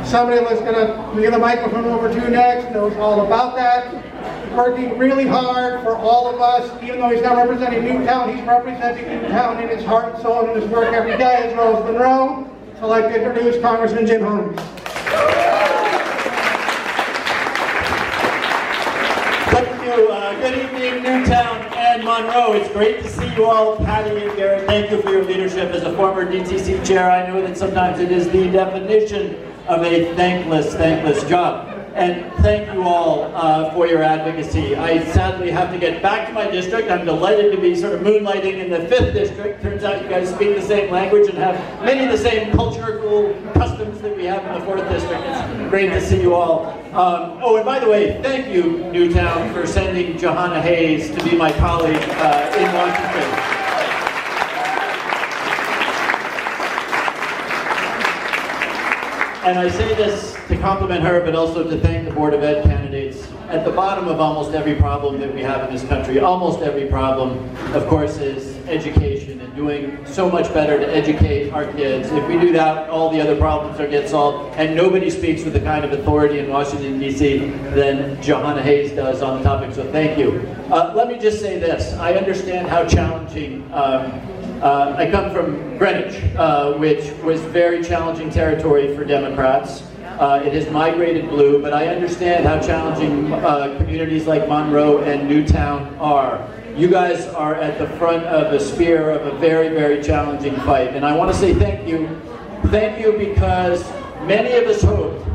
somebody that's going to get the microphone over to next knows all about that. Working really hard for all of us. Even though he's not representing Newtown, he's representing Newtown in his heart and soul and in his work every day, as well as Monroe. So I'd like to introduce Congressman Jim Himes. Thank you. Good evening, Newtown and Monroe. It's great to see you all. Patty and Garrett, thank you for your leadership. As a former DTC chair, I know that sometimes it is the definition of a thankless job. And thank you all for your advocacy. I sadly have to get back to my district. I'm delighted to be sort of moonlighting in the 5th district. Turns out you guys speak the same language and have many of the same cultural customs that we have in the 4th district. It's great to see you all. Oh, and by the way, thank you, Newtown, for sending Johanna Hayes to be my colleague in Washington. And I say this to compliment her, but also to thank the Board of Ed candidates. At the bottom of almost every problem that we have in this country, almost every problem, of course, is education and doing so much better to educate our kids. If we do that, all the other problems are get solved, and nobody speaks with the kind of authority in Washington, D.C. than Johanna Hayes does on the topic, so thank you. Let me just say this. I understand how challenging I come from Greenwich, which was very challenging territory for Democrats. It has migrated blue, but I understand how challenging communities like Monroe and Newtown are. You guys are at the front of a spear of a very, very challenging fight. And I want to say thank you. Thank you because many of us hoped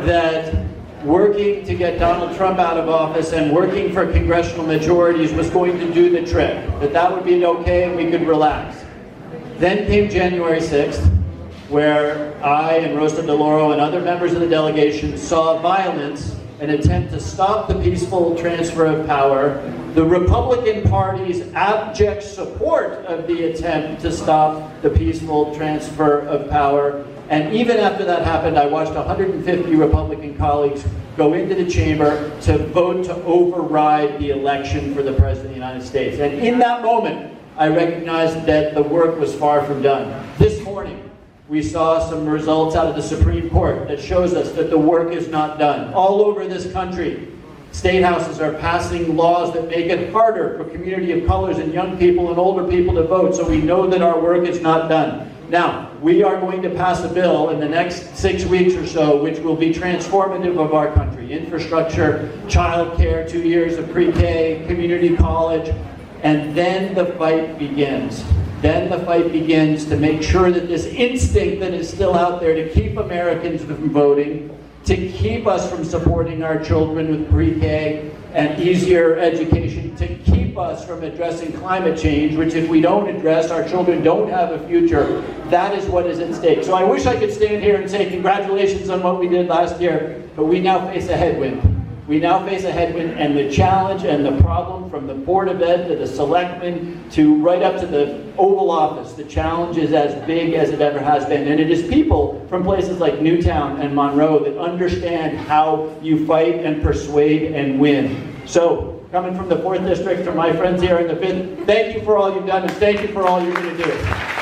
that working to get Donald Trump out of office and working for congressional majorities was going to do the trick, that would be okay and we could relax. Then came January 6th, where I and Rosa DeLauro and other members of the delegation saw violence, an attempt to stop the peaceful transfer of power, the Republican Party's abject support of the attempt to stop the peaceful transfer of power. And even after that happened, I watched 150 Republican colleagues go into the chamber to vote to override the election for the President of the United States. And in that moment, I recognized that the work was far from done. This morning, we saw some results out of the Supreme Court that shows us that the work is not done. All over this country, state houses are passing laws that make it harder for community of colors and young people and older people to vote, so we know that our work is not done. Now, we are going to pass a bill in the next 6 weeks or so, which will be transformative of our country. Infrastructure, child care, 2 years of pre-K, community college, and then the fight begins. Then the fight begins to make sure that this instinct that is still out there to keep Americans from voting, to keep us from supporting our children with pre-K and easier education, to keep us from addressing climate change, which if we don't address, our children don't have a future. That is what is at stake. So I wish I could stand here and say congratulations on what we did last year, but we now face a headwind. We now face a headwind, and the challenge and the problem from the Board of Ed to the selectmen to right up to the Oval Office, the challenge is as big as it ever has been. And it is people from places like Newtown and Monroe that understand how you fight and persuade and win. So, coming from the 4th District, from my friends here in the 5th, thank you for all you've done, and thank you for all you're going to do.